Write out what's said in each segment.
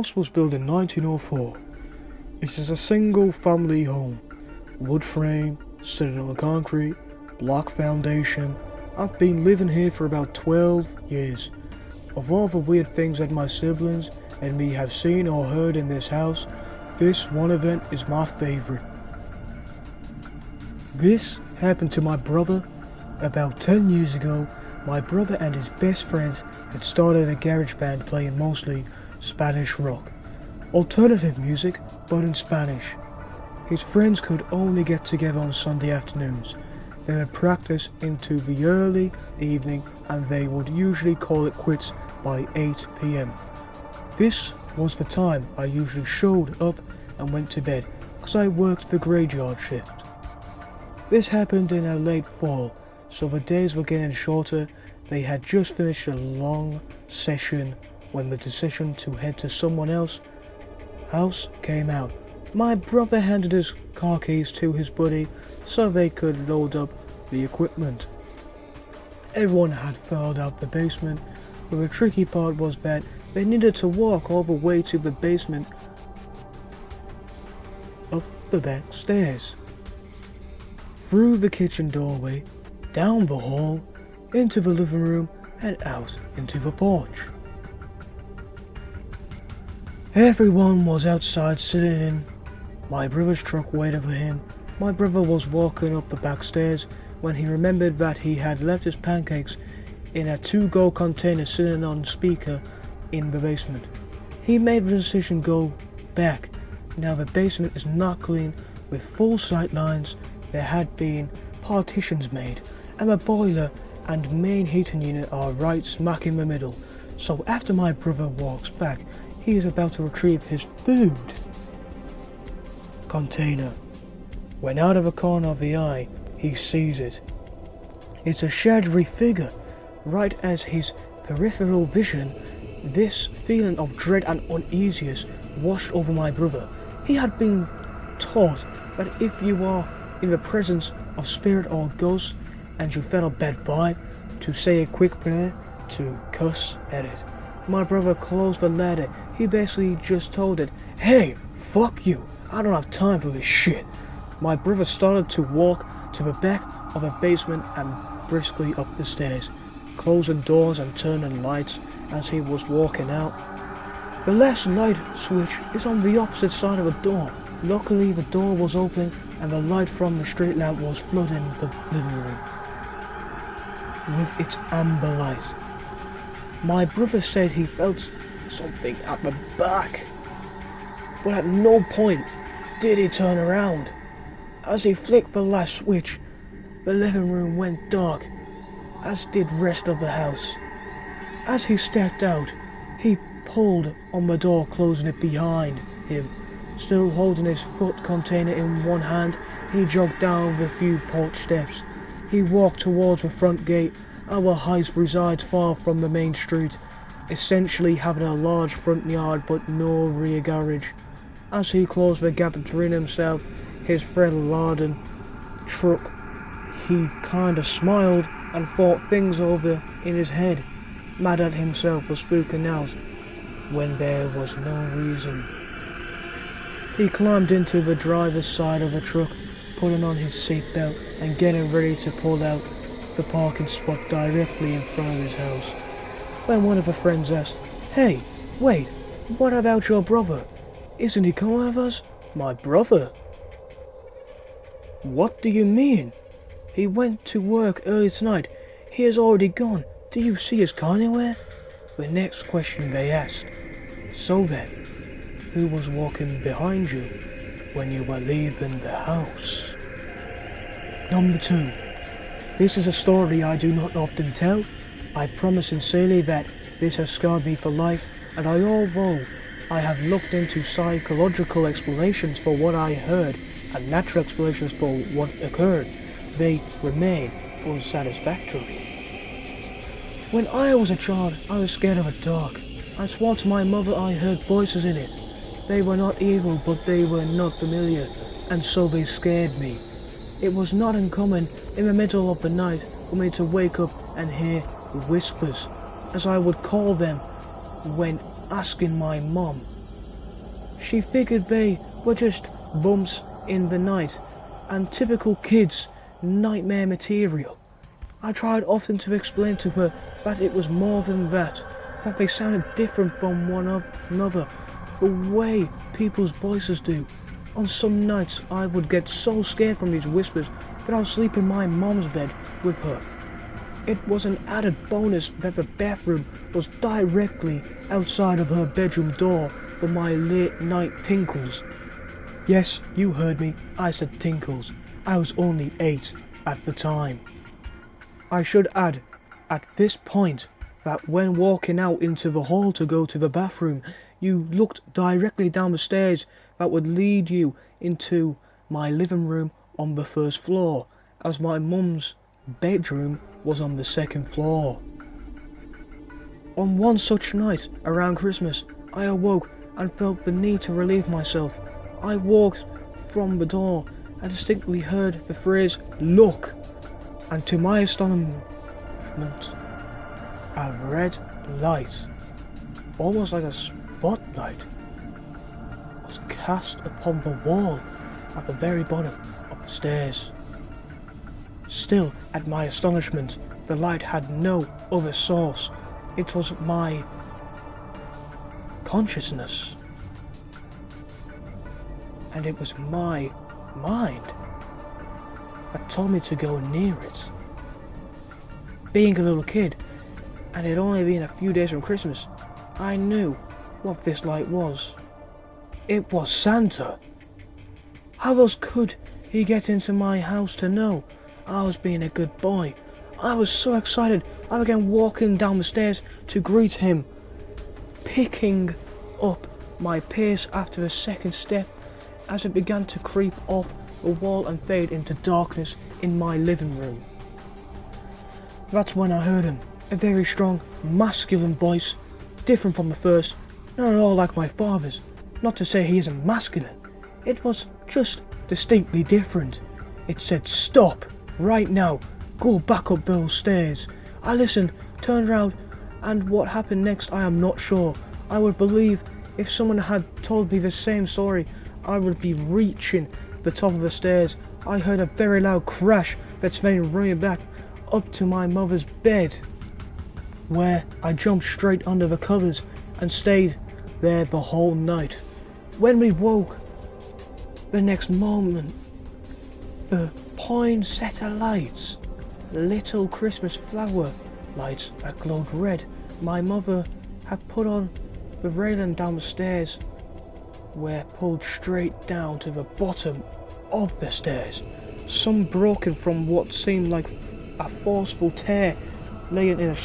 house was built in 1904. It is a single family home. Wood frame, sitting on the concrete, block foundation. I've been living here for about 12 years. Of all the weird things that my siblings and me have seen or heard in this house, this one event is my favorite. This happened to my brother about 10 years ago. My brother and his best friends had started a garage band playing mostly Spanish rock. Alternative music, but in Spanish. His friends could only get together on Sunday afternoons. They would practice into the early evening and they would usually call it quits by 8 p.m. This was the time I usually showed up and went to bed because I worked the graveyard shift. This happened in a late fall, so the days were getting shorter. They had just finished a long session when the decision to head to someone else's house came out. My brother handed his car keys to his buddy so they could load up the equipment. Everyone had filed out the basement, but the tricky part was that they needed to walk all the way to the basement up the back stairs, through the kitchen doorway, down the hall, into the living room, and out into the porch. Everyone was outside sitting in my brother's truck waiting for him. My brother was walking up the back stairs when he remembered that he had left his pancakes in a to-go container sitting on speaker in the basement. He made the decision to go back. Now the basement is not clean with full sight lines. There had been partitions made and the boiler and main heating unit are right smack in the middle. So after my brother walks back, he is about to retrieve his food container, when out of the corner of the eye he sees it. It's a shadowy figure. Right as his peripheral vision, this feeling of dread and uneasiness washed over my brother. He had been taught that if you are in the presence of spirit or ghost and you felt a bad vibe, to say a quick prayer, to cuss at it. My brother closed the ladder. He basically just told it, "Hey, fuck you, I don't have time for this shit." My brother started to walk to the back of the basement and briskly up the stairs, closing doors and turning lights as he was walking out. The last light switch is on the opposite side of the door. Luckily the door was open and the light from the street lamp was flooding the living room with its amber light. My brother said he felt something at the back, but at no point did he turn around. As he flicked the last switch, the living room went dark, as did the rest of the house. As he stepped out, he pulled on the door, closing it behind him. Still holding his food container in one hand, he jogged down the few porch steps. He walked towards the front gate. Our house resides far from the main street, essentially having a large front yard but no rear garage. As he closed the gap between himself, his friend Larden truck, he kinda smiled and thought things over in his head, mad at himself for spooking out when there was no reason. He climbed into the driver's side of the truck, putting on his seatbelt and getting ready to pull out the parking spot directly in front of his house, when one of the friends asked, "Hey, wait, what about your brother? Isn't he coming with us?" "My brother? What do you mean? He went to work early tonight. He has already gone. Do you see his car anywhere?" The next question they asked, "So then, who was walking behind you when you were leaving the house?" Number 2. This is a story I do not often tell. I promise sincerely that this has scarred me for life, and although I have looked into psychological explanations for what I heard and natural explanations for what occurred, they remain unsatisfactory. When I was a child, I was scared of the dark. I swore to my mother I heard voices in it. They were not evil, but they were not familiar, and so they scared me. It was not uncommon in the middle of the night for me to wake up and hear whispers, as I would call them when asking my mom She figured they were just bumps in the night, and typical kids' nightmare material. I tried often to explain to her that it was more than that they sounded different from one another, the way people's voices do. On some nights I would get so scared from these whispers that I would sleep in my mom's bed with her. It was an added bonus that the bathroom was directly outside of her bedroom door for my late night tinkles. Yes, you heard me, I said tinkles. I was only 8 at the time. I should add at this point that when walking out into the hall to go to the bathroom, you looked directly down the stairs that would lead you into my living room on the first floor, as my mum's bedroom was on the second floor. On one such night around Christmas, I awoke and felt the need to relieve myself. I walked from the door and distinctly heard the phrase, "Look!" and to my astonishment, a red light, almost like a spotlight, was cast upon the wall at the very bottom of the stairs. Still, at my astonishment, the light had no other source. It was my consciousness. And it was my mind that told me to go near it. Being a little kid, and it had only been a few days from Christmas, I knew what this light was. It was Santa. How else could he get into my house to know I was being a good boy? I was so excited, I began walking down the stairs to greet him, picking up my pace after the second step as it began to creep off the wall and fade into darkness in my living room. That's when I heard him, a very strong, masculine voice, different from the first, not at all like my father's. Not to say he isn't masculine, it was just distinctly different. It said, "Stop, right now, go back up those stairs." I listened, turned around, and what happened next I am not sure. I would believe if someone had told me the same story, I would be reaching the top of the stairs. I heard a very loud crash that made me run back up to my mother's bed, where I jumped straight under the covers and stayed there the whole night. When we woke the next moment, the poinsettia lights, little Christmas flower lights that glowed red, my mother had put on the railing down the stairs, were pulled straight down to the bottom of the stairs, some broken from what seemed like a forceful tear, laying in a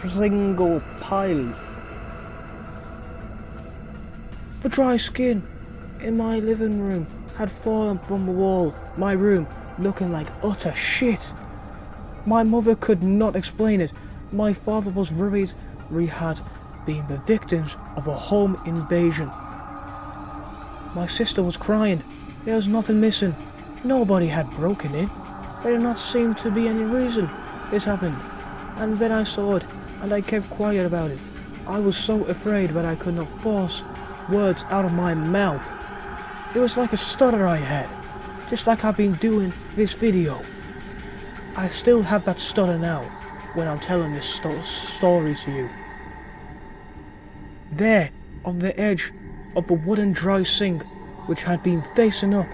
single pile. The dry skin in my living room had fallen from the wall, my room looking like utter shit. My mother could not explain it. My father was worried we had been the victims of a home invasion. My sister was crying. There was nothing missing. Nobody had broken in. There did not seem to be any reason this happened. And then I saw it, and I kept quiet about it. I was so afraid that I could not force words out of my mouth. It was like a stutter I had, just like I've been doing this video. I still have that stutter now when I'm telling this story to you. There, on the edge of the wooden dry sink, which had been facing up,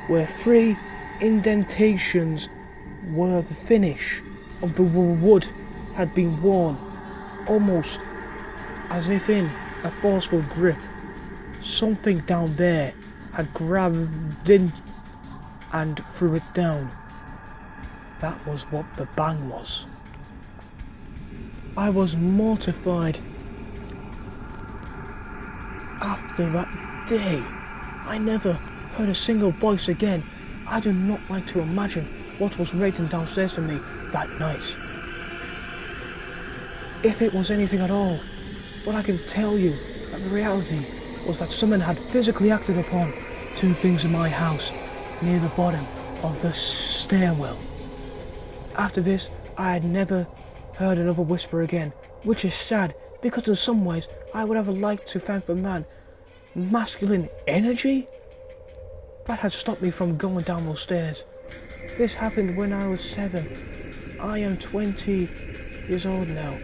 where 3 indentations where the finish of the wood had been worn, almost as if in a forceful grip. Something down there had grabbed in and threw it down. That was what the bang was. I was mortified. After that day, I never heard a single voice again. I do not like to imagine what was waiting downstairs for me that night. If it was anything at all, what I can tell you that the reality was that someone had physically acted upon 2 things in my house near the bottom of the stairwell. After this, I had never heard another whisper again, which is sad because in some ways I would have liked to thank the man masculine energy that had stopped me from going down those stairs. This happened when I was 7. I am 20 years old now,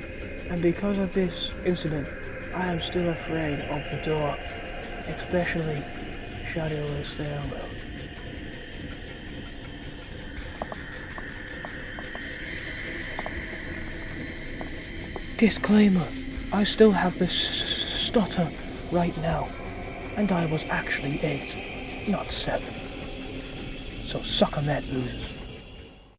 and because of this incident, I am still afraid of the door, especially shadowless stairwell. Disclaimer, I still have the stutter right now, and I was actually 8, not 7. So suck on that, losers.